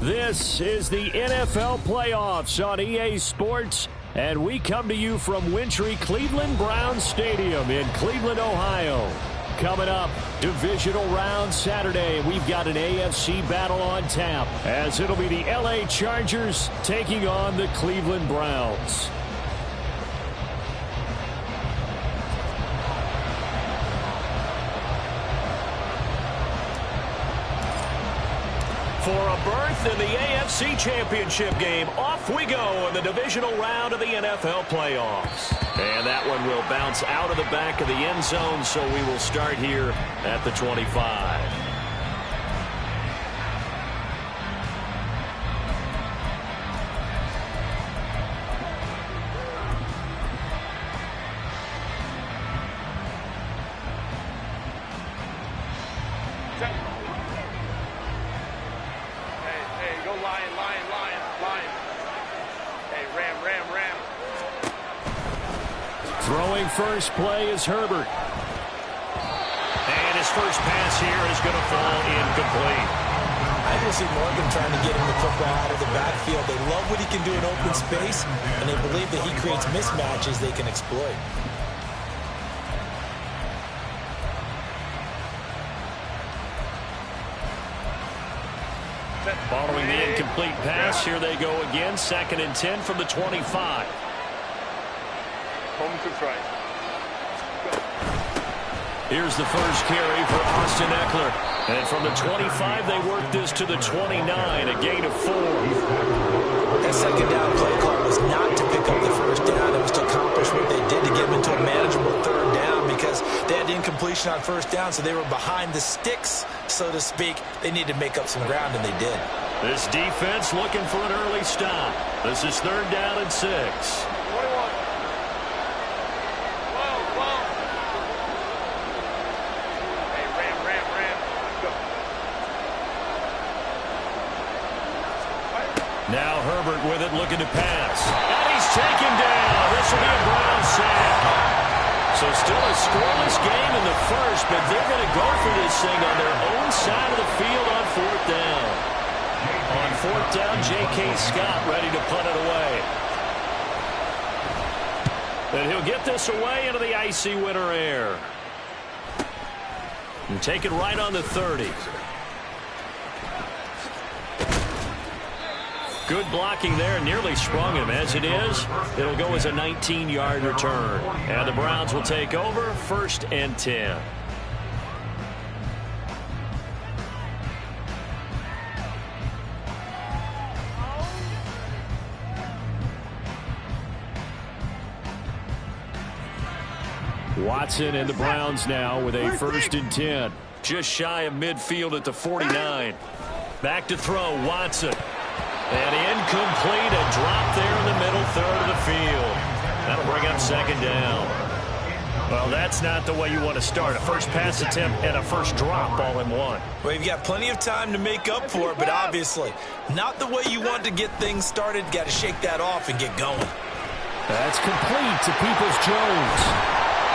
This is the NFL playoffs on EA Sports, and we come to you from wintry Cleveland Browns Stadium in Cleveland, Ohio. Coming up, divisional round Saturday. We've got an AFC battle on tap, as it'll be the LA Chargers taking on the Cleveland Browns. For a berth in the AFC Championship game, off we go in the divisional round of the NFL playoffs. And that one will bounce out of the back of the end zone, so we will start here at the 25. Throwing first play is Herbert. And his first pass here is going to fall incomplete. I can see Morgan trying to get him the football out of the backfield. They love what he can do in open space, and they believe that he creates mismatches they can exploit. Following the incomplete pass, here they go again. 2nd and 10 from the 25. Home to try. Here's the first carry for Austin Eckler. And from the 25, they work this to the 29, a gain of 4. That second down play call was not to pick up the first down. It was to accomplish what they did to get them into a manageable third down, because they had incompletion on first down, so they were behind the sticks, so to speak. They needed to make up some ground, and they did. This defense looking for an early stop. This is 3rd down and 6. 21. Now Herbert with it, looking to pass. And he's taken down. This will be a Brown sack. So still a scoreless game in the first, but they're going to go for this thing on their own side of the field on 4th down. On 4th down, J.K. Scott ready to punt it away. And he'll get this away into the icy winter air. And take it right on the 30. Good blocking there, nearly sprung him. As it is, it'll go as a 19-yard return. And the Browns will take over, 1st and 10. Watson and the Browns now with a 1st and 10. Just shy of midfield at the 49. Back to throw, Watson. And incomplete, a drop there in the middle 3rd of the field. That'll bring up 2nd down. Well, that's not the way you want to start. A first pass attempt and a first drop all in one. Well, you've got plenty of time to make up for it, but obviously not the way you want to get things started. Got to shake that off and get going. That's complete to Peoples-Jones.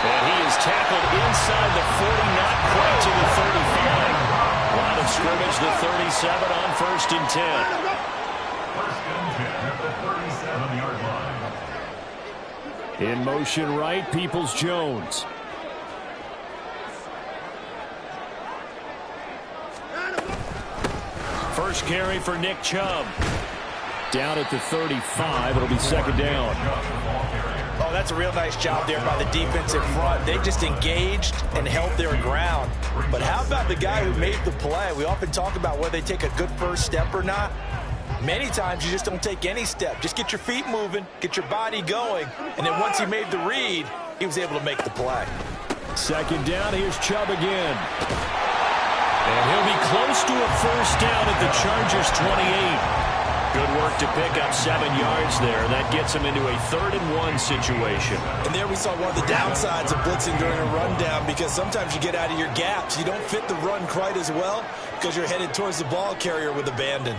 And he is tackled inside the 40, not quite to the 35. Line of scrimmage, the 37 on 1st and 10. In motion right, Peoples-Jones. First carry for Nick Chubb. Down at the 35, it'll be 2nd down. Oh, that's a real nice job there by the defense in front. They just engaged and held their ground. But how about the guy who made the play? We often talk about whether they take a good first step or not. Many times you just don't take any step. Just get your feet moving, get your body going, and then once he made the read, he was able to make the play. 2nd down, here's Chubb again. And he'll be close to a first down at the Chargers' 28. Good work to pick up 7 yards there. That gets him into a 3rd and 1 situation. And there we saw one of the downsides of blitzing during a rundown, because sometimes you get out of your gaps. You don't fit the run quite as well because you're headed towards the ball carrier with abandon.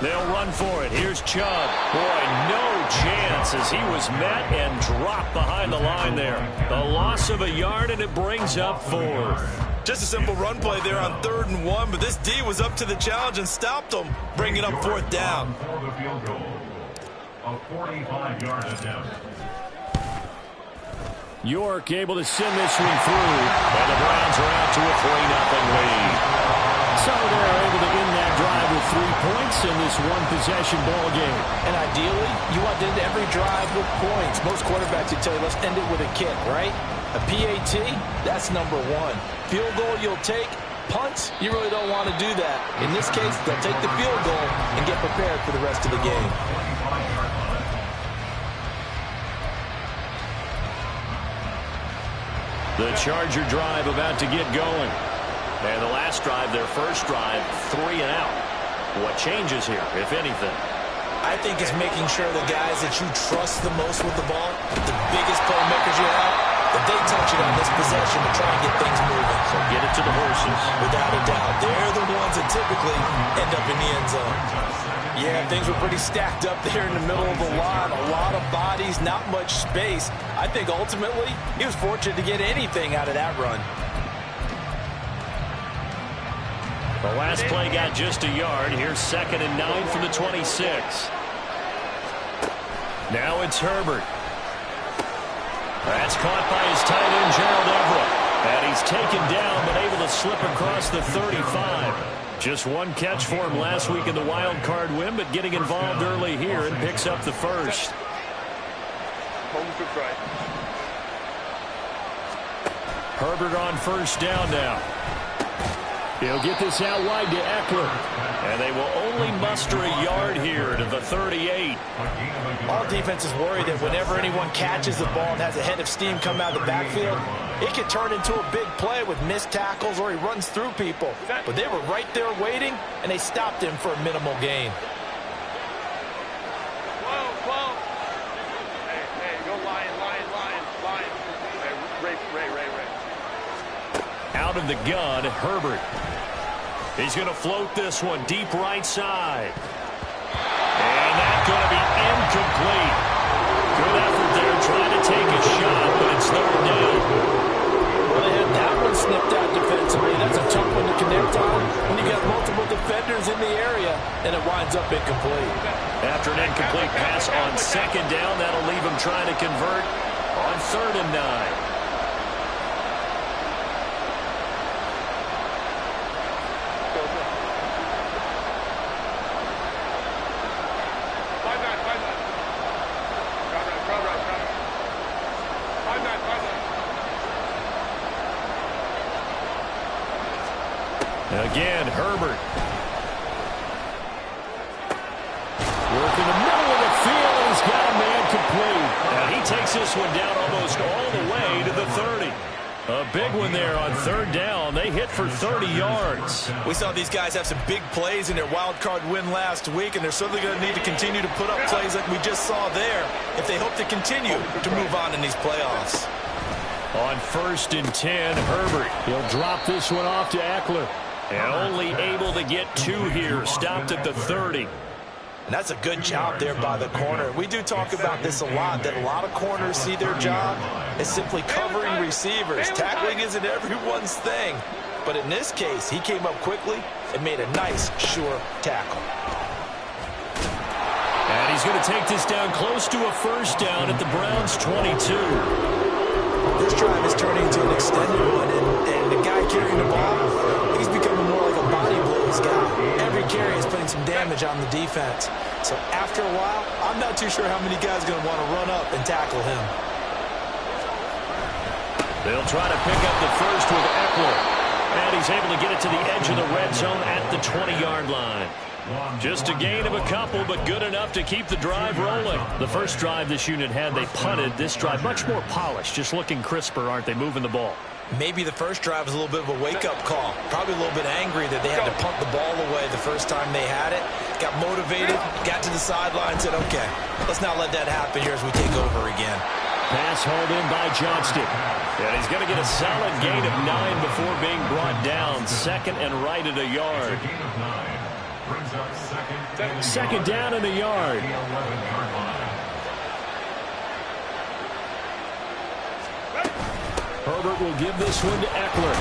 They'll run for it. Here's Chubb. Boy, no chance as he was met and dropped behind the line there. The loss of a yard, and it brings up 4th. Just a simple run play there on 3rd and 1, but this D was up to the challenge and stopped them, bringing up 4th down. For the field goal, a 45-yard attempt. York able to send this one through, and the Browns are out to a 3-0 lead. So they're able to end that drive with 3 points in this one-possession ball game. And ideally, you want to end every drive with points. Most quarterbacks would tell you, let's end it with a kick, right? A PAT, that's number 1. Field goal you'll take. Punts, you really don't want to do that. In this case, they'll take the field goal and get prepared for the rest of the game. The Charger drive about to get going. And the last drive, their first drive, 3 and out. What changes here, if anything? I think it's making sure the guys that you trust the most with the ball, the biggest playmakers you have, that they touch it on this possession to try and get things moving. So get it to the horses. Without a doubt. They're the ones that typically end up in the end zone. Yeah, things were pretty stacked up there in the middle of the line. A lot of bodies, not much space. I think ultimately he was fortunate to get anything out of that run. The last play got just a yard. Here's 2nd and 9 from the 26. Now it's Herbert. That's caught by his tight end, Gerald Everett. And he's taken down, but able to slip across the 35. Just one catch for him last week in the wild card win, but getting involved early here and picks up the first. Herbert on first down now. He'll get this out wide to Eckler. And they will only muster a yard here to the 38. All defenses worry that whenever anyone catches the ball and has a head of steam come out of the backfield, it can turn into a big play with missed tackles or he runs through people. But they were right there waiting, and they stopped him for a minimal gain. Hey, go Lion. Ray. Out of the gun, Herbert. He's going to float this one deep right side. And that's going to be incomplete. Good effort there trying to take a shot, but it's 3rd down. Well, they had that one snipped out defensively. That's a tough one to connect on when you got multiple defenders in the area, and it winds up incomplete. After an incomplete pass on 2nd down, that'll leave him trying to convert on 3rd and 9. Again, Herbert. Work in the middle of the field, and he's got a man complete. Now he takes this one down almost all the way to the 30. A big one there on 3rd down. They hit for 30 yards. We saw these guys have some big plays in their wild card win last week, and they're certainly going to need to continue to put up plays like we just saw there if they hope to continue to move on in these playoffs. On 1st and 10, Herbert. He'll drop this one off to Eckler. And only able to get 2 here. Stopped at the 30. And that's a good job there by the corner. We do talk about this a lot, that a lot of corners see their job as simply covering receivers. Tackling isn't everyone's thing. But in this case, he came up quickly and made a nice, sure tackle. And he's going to take this down close to a 1st down at the Browns' 22. This drive is turning into an extended one, and the guy carrying the ball, he's becoming more like a body blows guy. Every carry is putting some damage on the defense. So after a while, I'm not too sure how many guys are going to want to run up and tackle him. They'll try to pick up the first with Eckler. And he's able to get it to the edge of the red zone at the 20-yard line. Just a gain of a couple, but good enough to keep the drive rolling. The first drive this unit had, they punted. This drive, much more polished, just looking crisper, aren't they, moving the ball? Maybe the first drive was a little bit of a wake-up call. Probably a little bit angry that they had to punt the ball away the first time they had it. Got motivated, got to the sideline, said, okay, let's not let that happen here as we take over again. Pass hauled in by Johnston. And he's going to get a solid gain of 9 before being brought down. 2nd and right at a yard. brings up Second down and a yard. the 11-yard line. Herbert will give this one to Eckler.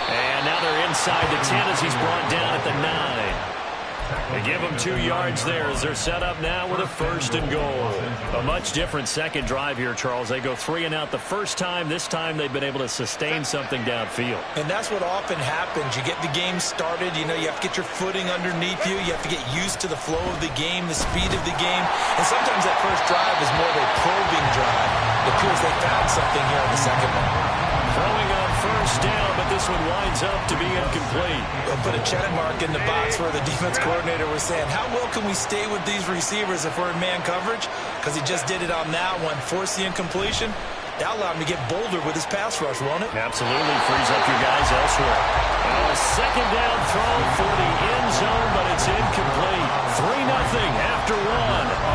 And now they're inside the 10 as he's brought down at the 9. They give him 2 yards there as they're set up now with a 1st and goal. A much different second drive here, Charles. They go 3 and out the first time. This time they've been able to sustain something downfield. And that's what often happens. You get the game started. You know, you have to get your footing underneath you. You have to get used to the flow of the game, the speed of the game. And sometimes that first drive is more of a probing drive. It appears they found something here in the second one. Throwing on 1st down, but this one winds up to be incomplete. We'll put a check mark in the box where the defense coordinator was saying, how well can we stay with these receivers if we're in man coverage? Because he just did it on that one, forced the incompletion. That allowed him to get bolder with his pass rush, won't it? Absolutely frees up your guys elsewhere. Well, a second down throw for the end zone, but it's incomplete. 3-0 after 1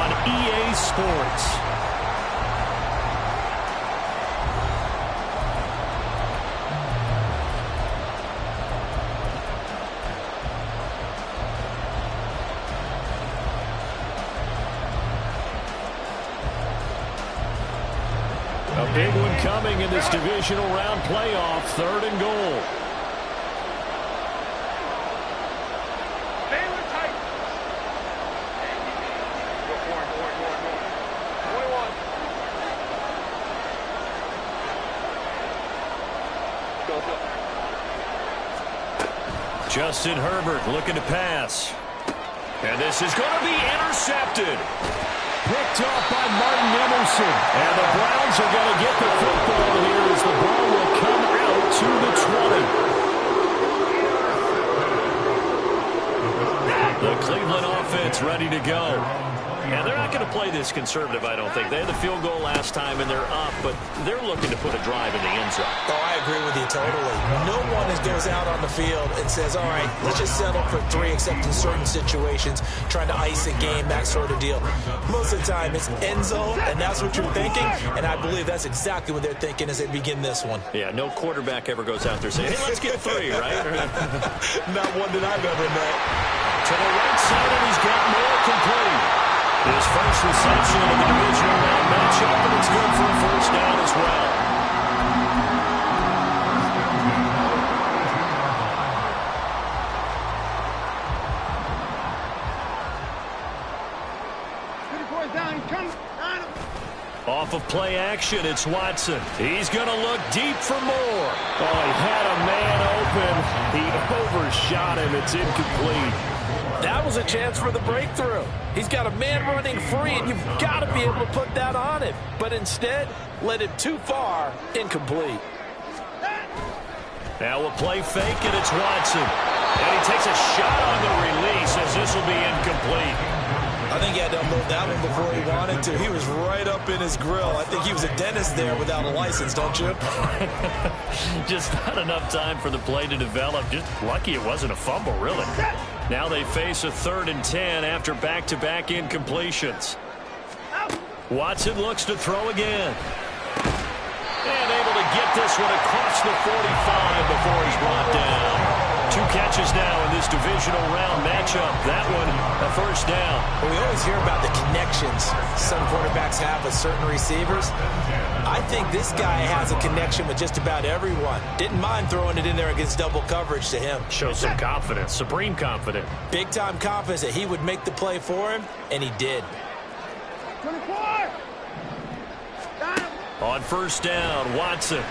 on EA Sports. A big one coming in this divisional round playoff, 3rd and goal. Justin Herbert looking to pass. And this is going to be intercepted. Picked off by Martin Emerson. And the Browns are going to get the football here as the ball will come out to the 20. The Cleveland offense ready to go. And they're not going to play this conservative, I don't think. They had the field goal last time, and they're up, but they're looking to put a drive in the end zone. Oh, I agree with you totally. No one goes out on the field and says, all right, let's just settle for 3, except in certain situations, trying to ice a game, that sort of deal. Most of the time, it's end zone, and that's what you're thinking, and I believe that's exactly what they're thinking as they begin this one. Yeah, no quarterback ever goes out there saying, hey, let's get 3, right? Not one that I've ever met. To the right side, and he's got more complete. His first reception of the divisional round matchup, and it's good for a 1st down as well. Off of play action, it's Watson. He's going to look deep for more. Oh, he had a man open. He overshot him. It's incomplete. That was a chance for the breakthrough. He's got a man running free, and you've got to be able to put that on him. But instead, led it too far, incomplete. Now we'll play fake, and it's Watson. And he takes a shot on the release as this will be incomplete. I think he had to unload that one before he wanted to. He was right up in his grill. I think he was a dentist there without a license, don't you? Just not enough time for the play to develop. Just lucky it wasn't a fumble, really. Now they face a 3rd and 10 after back-to-back incompletions. Watson looks to throw again. And able to get this one across the 45 before he's brought down. 2 catches now in this divisional round matchup. That one, a 1st down. Well, we always hear about the connections some quarterbacks have with certain receivers. I think this guy has a connection with just about everyone. Didn't mind throwing it in there against double coverage to him. Shows some confidence, supreme confidence. Big-time confidence that he would make the play for him, and he did. 24! On 1st down, Watson.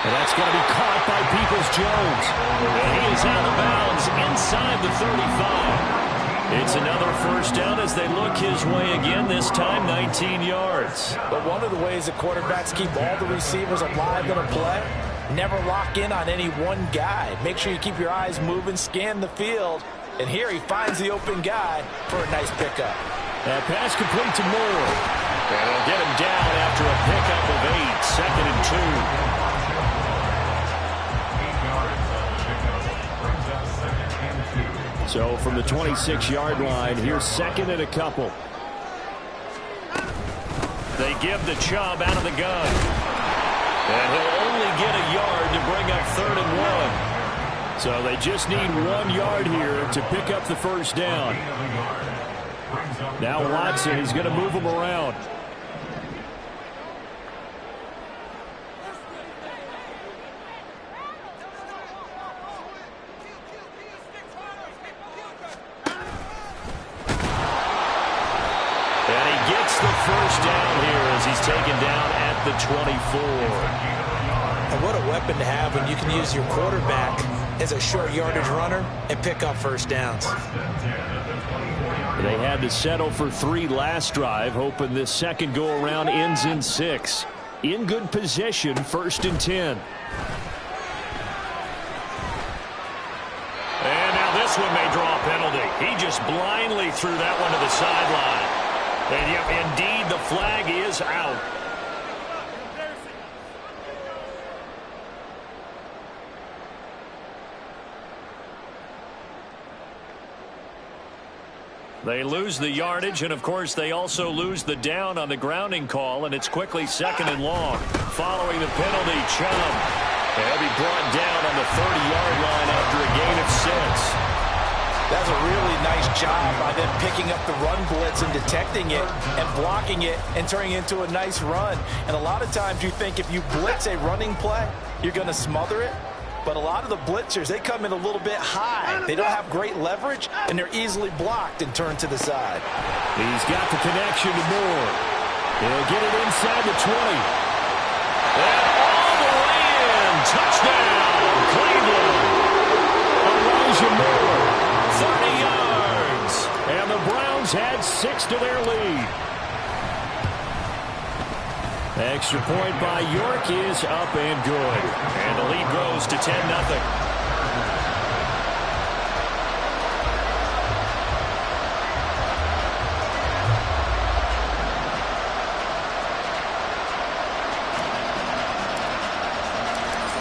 And that's going to be caught by Peoples-Jones. And he is out of bounds inside the 35. It's another 1st down as they look his way again, this time 19 yards. But one of the ways that quarterbacks keep all the receivers alive in a play, never lock in on any one guy. Make sure you keep your eyes moving, scan the field. And here he finds the open guy for a nice pickup. That pass complete to Moore. And they'll get him down after a pickup of 8, 2nd and 2. So from the 26-yard line, here's 2nd and a couple. They give the Chubb out of the gun. And he'll only get a yard to bring up 3rd and 1. So they just need 1 yard here to pick up the first down. Now Watson, he's going to move him around. And he gets the first down here as he's taken down at the 24. And what a weapon to have when you can use your quarterback as a short yardage runner and pick up first downs. They had to settle for 3 last drive, hoping this second go-around ends in 6. In good position, 1st and 10. And now this one may draw a penalty. He just blindly threw that one to the sideline. And yep, indeed, the flag is out. They lose the yardage, and of course they also lose the down on the grounding call, and it's quickly 2nd and long. Following the penalty, Chubb. He'll be brought down on the 30-yard line after a gain of 6. That's a really nice job by them picking up the run blitz and detecting it and blocking it and turning it into a nice run. And a lot of times you think if you blitz a running play, you're going to smother it. But a lot of the blitzers, they come in a little bit high. They don't have great leverage, and they're easily blocked and turned to the side. He's got the connection to Moore. He'll get it inside the 20. And all the way in. Touchdown, Cleveland. Elijah Moore, 30 yards. And the Browns add 6 to their lead. Extra point by York is up and good. And the lead grows to 10-0.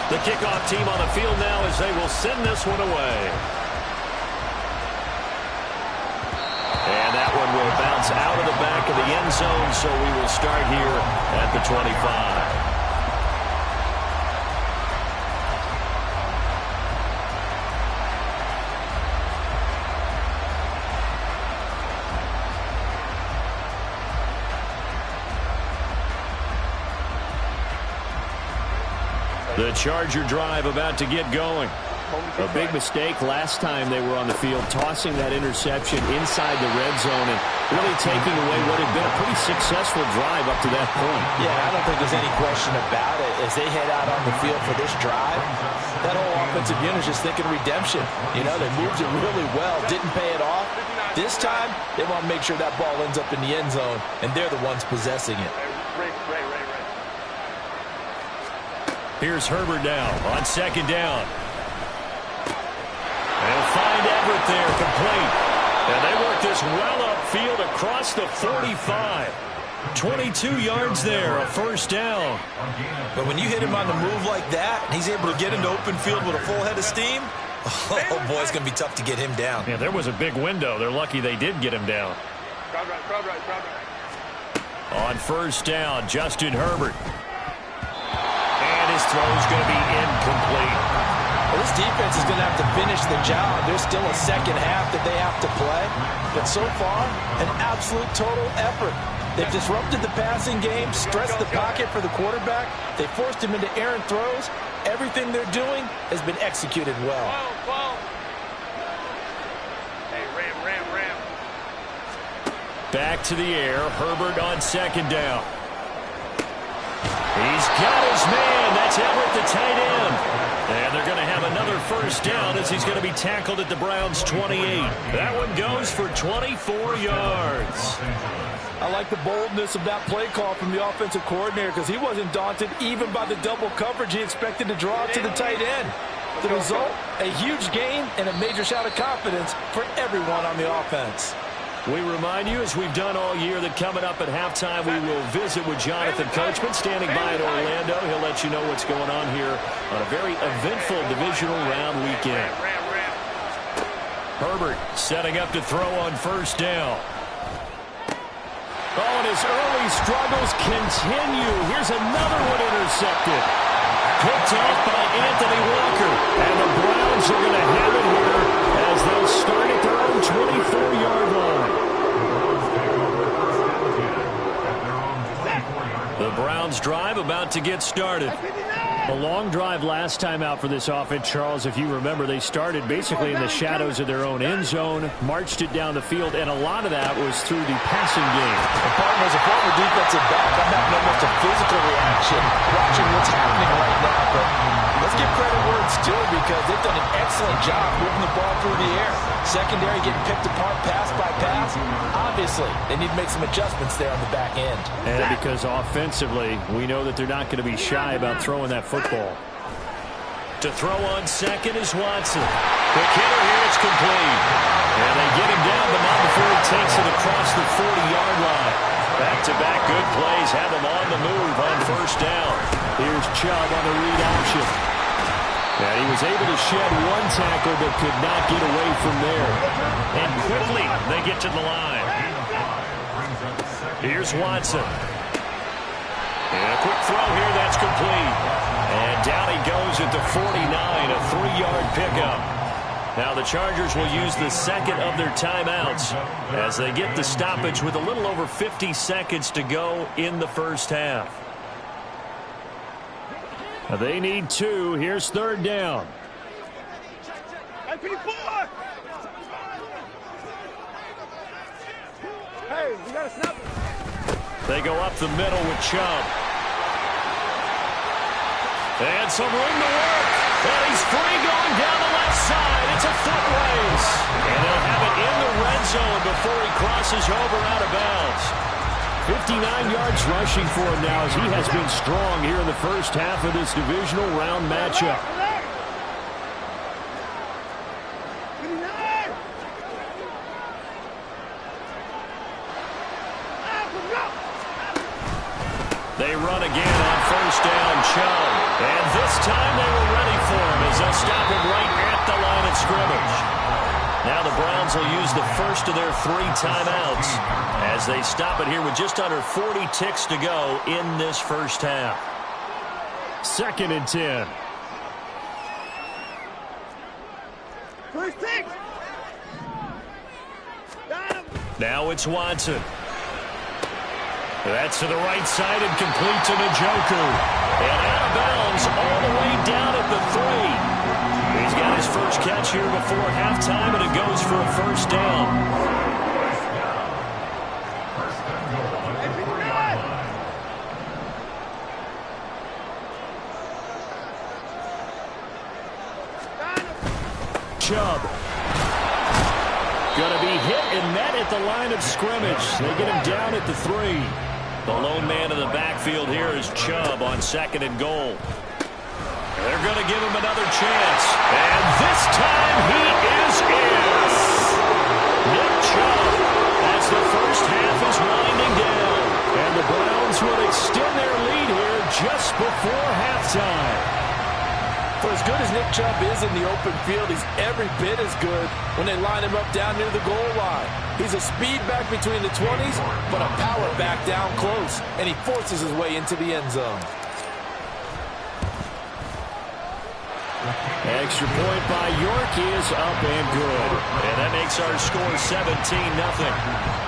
The kickoff team on the field now as they will send this one away. And that one will bounce out of the back of the end zone, so we will start here at the 25. The Charger drive about to get going. A big mistake last time they were on the field, tossing that interception inside the red zone and really taking away what had been a pretty successful drive up to that point. Yeah, I don't think there's any question about it. As they head out on the field for this drive, that whole offensive unit is just thinking redemption. You know, they moved it really well, didn't pay it off. This time, they want to make sure that ball ends up in the end zone, and they're the ones possessing it. Here's Herbert now on 2nd down. They'll find Everett there, complete. And they work this well upfield across the 45. 22 yards there, a first down. But when you hit him on the move like that, and he's able to get into open field with a full head of steam, oh boy, it's going to be tough to get him down. Yeah, there was a big window. They're lucky they did get him down. Crowd right. On 1st down, Justin Herbert. And his throw's going to be incomplete. Well, this defense is going to have to finish the job. There's still a second half that they have to play. But so far, an absolute total effort. They've disrupted the passing game, stressed the pocket for the quarterback. They forced him into errant throws. Everything they're doing has been executed well. Hey, ram. Back to the air. Herbert on 2nd down. He's got his man. That's Everett, the tight end. And they're going to have another first down as he's going to be tackled at the Browns' 28. That one goes for 24 yards. I like the boldness of that play call from the offensive coordinator because he wasn't daunted even by the double coverage he expected to draw to the tight end. The result, a huge gain and a major shout of confidence for everyone on the offense. We remind you, as we've done all year, that coming up at halftime, we will visit with Jonathan Coachman, standing by in Orlando. He'll let you know what's going on here on a very eventful divisional round weekend. Herbert setting up to throw on 1st down. Oh, and his early struggles continue. Here's another one intercepted. picked off by Anthony Walker. And the Browns are going to have it here as they'll start at their own 24-yard line. The Browns drive about to get started. A long drive last time out for this offense, Charles. If you remember, they started basically in the shadows of their own end zone, marched it down the field, and a lot of that was through the passing game. As a former defensive back, I'm having almost a physical reaction watching what's happening right now. But let's give credit where it's due because they've done an excellent job moving the ball through the air. Secondary getting picked apart pass by pass. Obviously, they need to make some adjustments there on the back end. And because offensively, we know that they're not going to be shy about throwing that football. To throw on second is Watson. Quick hitter here, it's complete. And they get him down, but not before he takes it across the 40-yard line. Back-to-back good plays have him on the move on first down. Here's Chubb on the read option. And he was able to shed one tackle but could not get away from there. And quickly, they get to the line. Here's Watson. And a quick throw here, that's complete. And down he goes at the 49, a 3-yard pickup. Now the Chargers will use the second of their timeouts as they get the stoppage with a little over 50 seconds to go in the first half. They need 2. Here's third down. Hey, we got to snap it. They go up the middle with Chubb. And some room to work. And he's free going down the left side. It's a foot race. And they'll have it in the red zone before he crosses over out of bounds. 59 yards rushing for him now as he has been strong here in the first half of this divisional round matchup. They run again on first down, Chubb. And this time they were ready for him as they'll stop him right at the line of scrimmage. Now the Browns will use the first of their 3 timeouts as they stop it here with just under 40 ticks to go in this first half. 2nd and 10. First take. Now it's Watson. That's to the right side and complete to Njoku. And out of bounds all the way down at the 3. He's got his first catch here before halftime, and it goes for a first down. Chubb. Going to be hit and met at the line of scrimmage. They get him down at the 3. The lone man in the backfield here is Chubb on 2nd and goal. They're going to give him another chance. And this time he is in. Nick Chubb as the first half is winding down. And the Browns will extend their lead here just before halftime. For as good as Nick Chubb is in the open field, he's every bit as good when they line him up down near the goal line. He's a speed back between the 20s, but a power back down close, and he forces his way into the end zone. Extra point by York is up and good. And that makes our score 17-0.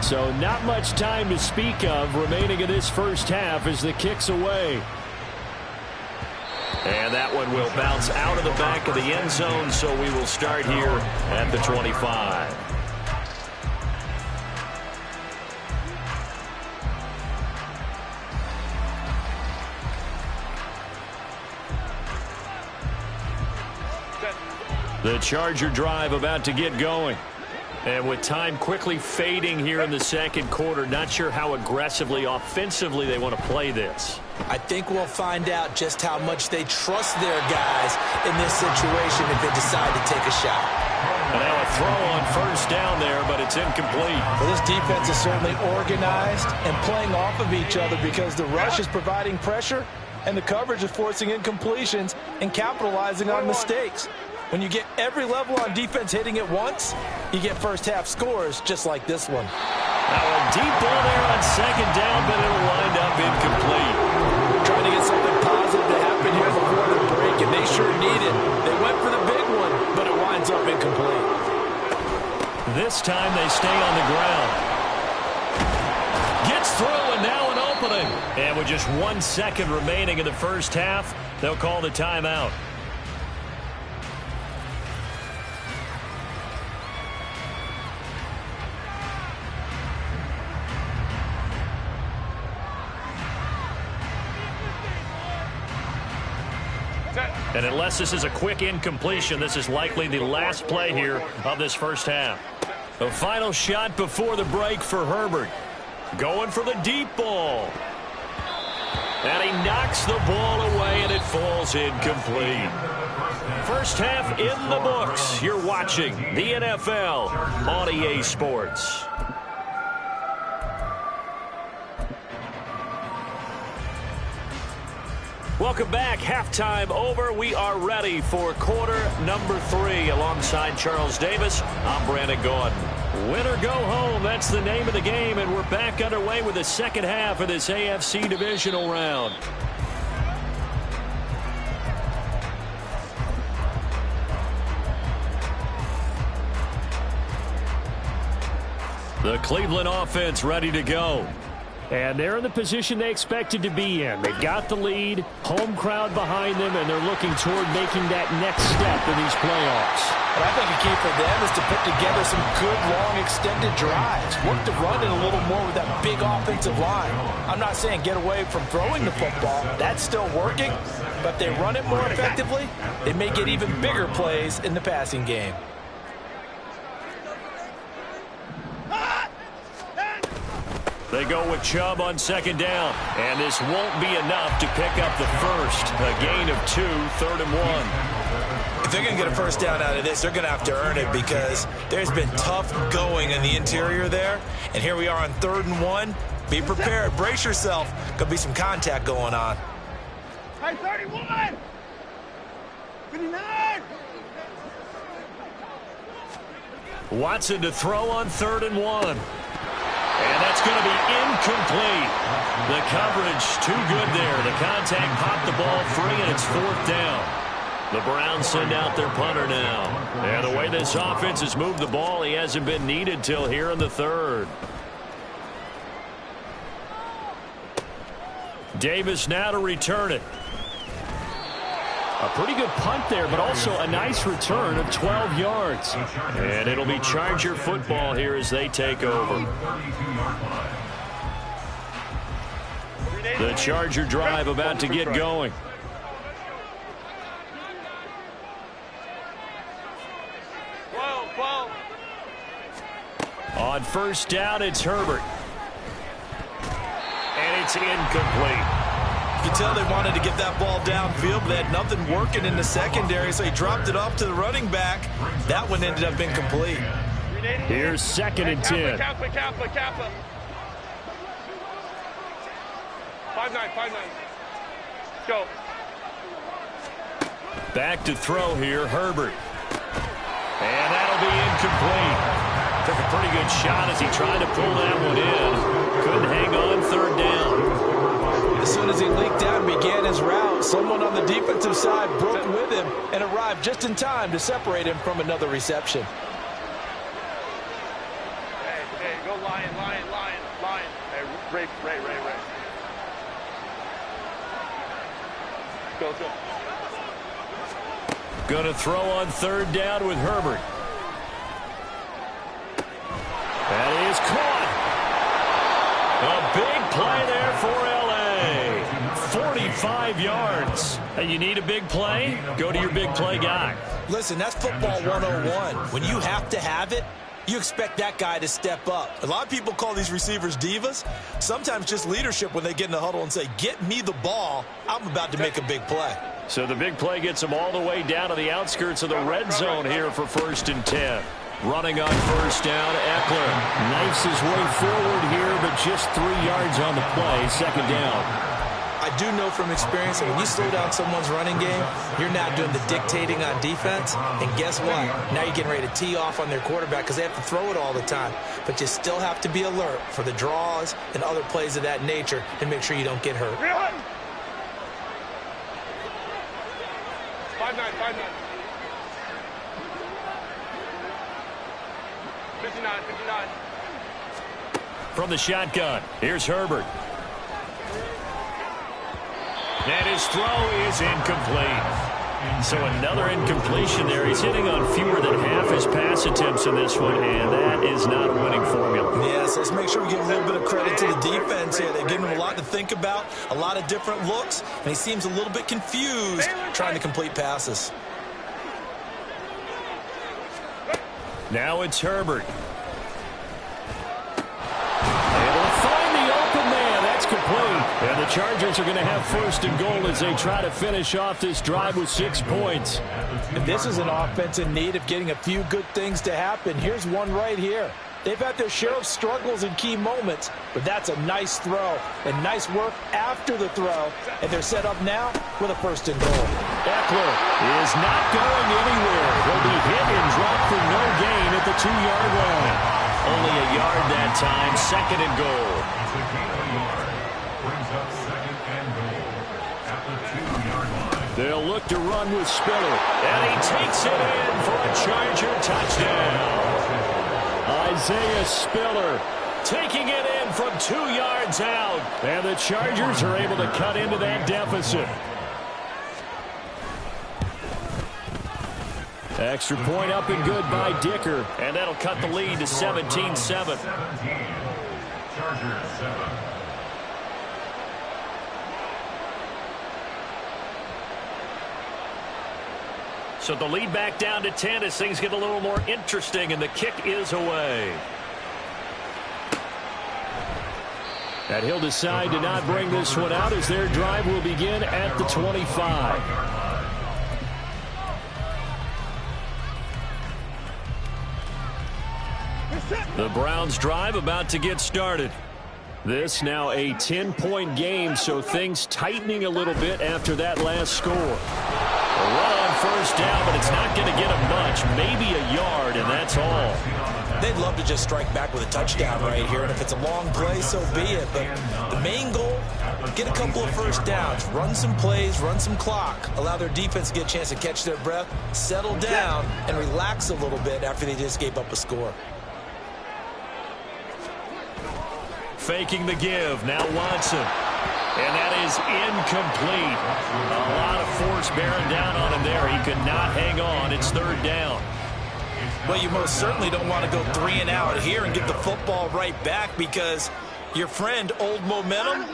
So not much time to speak of remaining in this first half as the kick's away. And that one will bounce out of the back of the end zone, so we will start here at the 25. The Charger drive about to get going. And with time quickly fading here in the second quarter, not sure how aggressively, offensively they want to play this. I think we'll find out just how much they trust their guys in this situation if they decide to take a shot. And now a throw on first down there, but it's incomplete. Well, this defense is certainly organized and playing off of each other because the rush is providing pressure and the coverage is forcing incompletions and capitalizing on mistakes. When you get every level on defense hitting at once, you get first half scores just like this one. Now a deep ball there on second down, but it'll wind up incomplete. Trying to get something positive to happen here before the break, and they sure need it. They went for the big one, but it winds up incomplete. This time they stay on the ground. Gets through, and now an opening. And with just 1 second remaining in the first half, they'll call the timeout. And unless this is a quick incompletion, this is likely the last play here of this first half. The final shot before the break for Herbert. Going for the deep ball. And he knocks the ball away, and it falls incomplete. First half in the books. You're watching the NFL on EA Sports. Welcome back. Halftime over. We are ready for quarter number 3. Alongside Charles Davis, I'm Brandon Gordon. Win or go home, that's the name of the game, and we're back underway with the second half of this AFC divisional round. The Cleveland offense ready to go. And they're in the position they expected to be in. They've got the lead, home crowd behind them, and they're looking toward making that next step in these playoffs. And I think a key for them is to put together some good, long, extended drives. Work the run in a little more with that big offensive line. I'm not saying get away from throwing the football. That's still working. But if they run it more effectively, they may get even bigger plays in the passing game. They go with Chubb on second down, and this won't be enough to pick up the first. A gain of 2, 3rd and 1. If they're going to get a first down out of this, they're going to have to earn it because there's been tough going in the interior there. And here we are on 3rd and 1. Be prepared. Brace yourself. Could be some contact going on. Hey, 31! 59! Watson to throw on 3rd and 1. And that's going to be incomplete. The coverage too good there. The contact popped the ball free, and it's 4th down. The Browns send out their punter now. And the way this offense has moved the ball, he hasn't been needed till here in the 3rd. Davis now to return it. A pretty good punt there, but also a nice return of 12 yards. And it'll be Charger football here as they take over. The Charger drive about to get going. On first down, it's Herbert. And it's incomplete. You can tell they wanted to get that ball downfield, but they had nothing working in the secondary, so he dropped it off to the running back. That one ended up incomplete. Here's 2nd and 10. Kappa. 5-9. Go. Back to throw here, Herbert. And that'll be incomplete. Took a pretty good shot as he tried to pull that one in. Couldn't hang on 3rd down. As soon as he leaked out and began his route, someone on the defensive side broke with him and arrived just in time to separate him from another reception. Hey, go Lion. Hey, Ray. Go. Gonna throw on 3rd down with Herbert. That is caught. A big play there for L.A. 45 yards. And you need a big play? Go to your big play guy. Listen, that's football 101. When you have to have it, you expect that guy to step up. A lot of people call these receivers divas. Sometimes just leadership when they get in the huddle and say, get me the ball. I'm about to make a big play. So the big play gets them all the way down to the outskirts of the red zone here for 1st and 10. Running on first down, Eckler knifes his way forward here, but just 3 yards on the play, 2nd down. I I do know from experience that when you slow down someone's running game, you're not doing the dictating on defense. And guess what? Now you're getting ready to tee off on their quarterback because they have to throw it all the time. But you still have to be alert for the draws and other plays of that nature and make sure you don't get hurt. 5-9, 5-9. 59, 59. From the shotgun, here's Herbert. And his throw is incomplete. So another incompletion there. He's hitting on fewer than half his pass attempts in this one, and that is not a winning formula. Yes, let's make sure we give a little bit of credit to the defense here. They've given him a lot to think about, a lot of different looks, and he seems a little bit confused trying to complete passes. Now it's Herbert. Able to find the open man. That's complete. And the Chargers are going to have first and goal as they try to finish off this drive with 6 points. And this is an offense in need of getting a few good things to happen. Here's one right here. They've had their share of struggles in key moments, but that's a nice throw and nice work after the throw. And they're set up now with a first and goal. Eckler is not going anywhere. He'll be hit and dropped for no gain at the 2-yard line. Only a yard that time, second and goal. Brings up second and goal at the 2-yard line. They'll look to run with Spiller, and he takes it in for a Charger touchdown. Isaiah Spiller taking it in from 2 yards out, and the Chargers are able to cut into that deficit. Extra point up and good by Dicker, and that'll cut the lead to 17-7. 17. Chargers 7. So the lead back down to 10 as things get a little more interesting, and the kick is away. And he'll decide to not bring this one out as their drive will begin at the 25. The Browns drive about to get started. This now a 10-point game, so things tightening a little bit after that last score. A run on first down, but it's not going to get them much. Maybe a yard, and that's all. They'd love to just strike back with a touchdown right here, and if it's a long play, so be it. But the main goal, get a couple of first downs, run some plays, run some clock, allow their defense to get a chance to catch their breath, settle down, and relax a little bit after they just gave up a score. Faking the give, now Watson. And that is incomplete. A lot of force bearing down on him there. He could not hang on. It's third down. Well, you most certainly don't want to go 3 and out here and get the football right back because your friend, Old Momentum,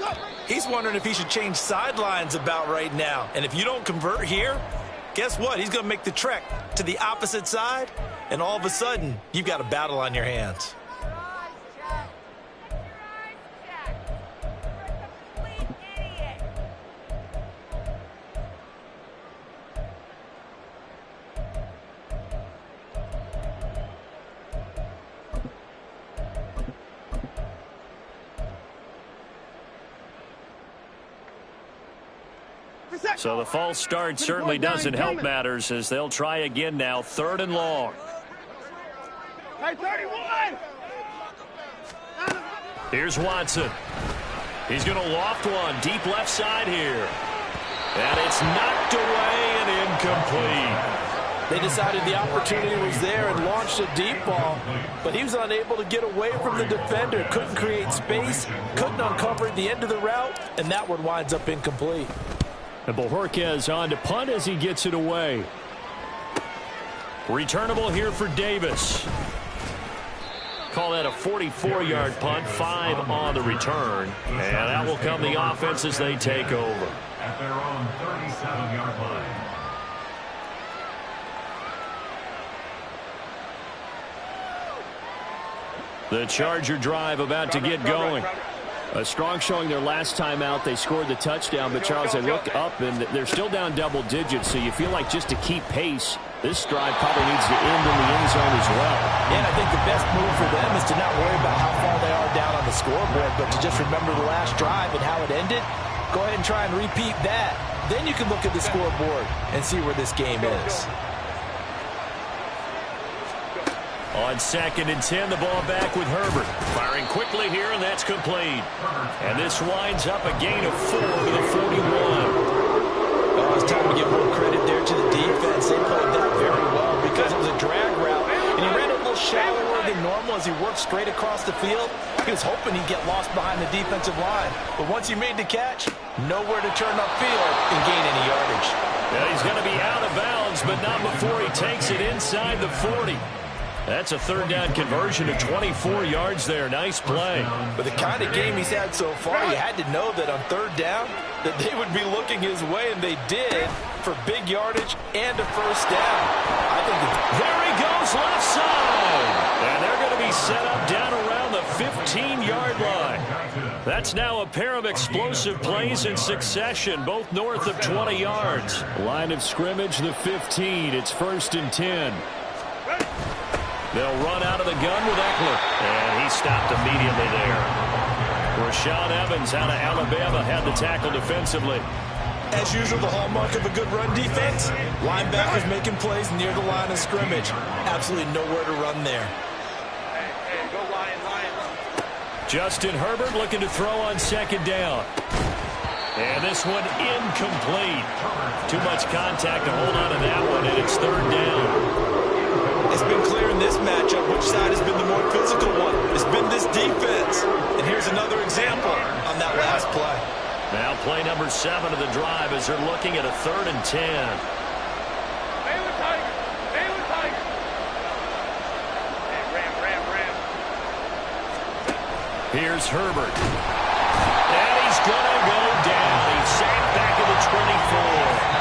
he's wondering if he should change sidelines about right now. And if you don't convert here, guess what? He's going to make the trek to the opposite side, and all of a sudden, you've got a battle on your hands. So the false start certainly doesn't help matters as they'll try again now, third and long. Hey, 31! Here's Watson. He's going to loft one deep left side here. And it's knocked away and incomplete. They decided the opportunity was there and launched a deep ball, but he was unable to get away from the defender, couldn't create space, couldn't uncover the end of the route, and that one winds up incomplete. And Bojorquez on to punt as he gets it away. Returnable here for Davis. Call that a 44-yard punt, 5 on the return. And that will come the offense as they take over. At their own 37-yard line. The Charger drive about to get going. A strong showing their last time out. They scored the touchdown, but Charles, they look up and they're still down double digits, so you feel like just to keep pace, this drive probably needs to end in the end zone as well. Yeah, and I think the best move for them is to not worry about how far they are down on the scoreboard, but to just remember the last drive and how it ended. Go ahead and try and repeat that. Then you can look at the scoreboard and see where this game is. On 2nd and 10, the ball back with Herbert. Firing quickly here, and that's complete. And this winds up a gain of 4 to the 41. Oh, it's time to give more credit there to the defense. They played that very well because it was a drag route, and he ran it a little shallower than normal as he worked straight across the field. He was hoping he'd get lost behind the defensive line. But once he made the catch, nowhere to turn upfield and gain any yardage. Yeah, he's going to be out of bounds, but not before he takes it inside the 40. That's a 3rd down conversion of 24 yards there. Nice play. But the kind of game he's had so far, you had to know that on 3rd down that they would be looking his way, and they did for big yardage and a 1st down. I think there he goes left side. And they're going to be set up down around the 15-yard line. That's now a pair of explosive plays in succession, both north of 20 yards. Line of scrimmage, the 15. It's 1st and 10. They'll run out of the gun with Eckler. And he stopped immediately there. Rashaan Evans out of Alabama had the tackle defensively. As usual, the hallmark of a good run defense, linebackers making plays near the line of scrimmage. Absolutely nowhere to run there. Hey, go Lion. Justin Herbert looking to throw on 2nd down. And this one incomplete. Too much contact to hold on to that one, and it's 3rd down. It's been clear in this matchup which side has been the more physical one. It's been this defense. And here's another example on that last play. Now play number 7 of the drive as they're looking at a 3rd and 10. Stay with Tiger. Stay with Tiger. Hey, ram. Here's Herbert. And he's going to go down. He's sacked back at the 24.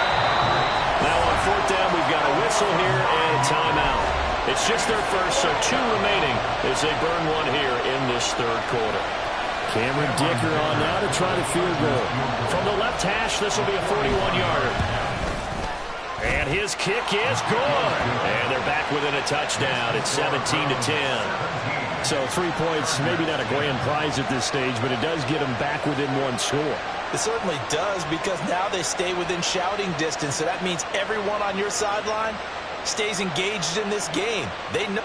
Now on 4th down, we've got a whistle here and a timeout. It's just their first, so 2 remaining as they burn one here in this 3rd quarter. Cameron Dicker on now to try the field goal. From the left hash, this will be a 41-yarder. And his kick is good. And they're back within a touchdown. It's 17-10. So 3 points, maybe not a grand prize at this stage, but it does get them back within 1 score. It certainly does, because now they stay within shouting distance. So that means everyone on your sideline stays engaged in this game. They know.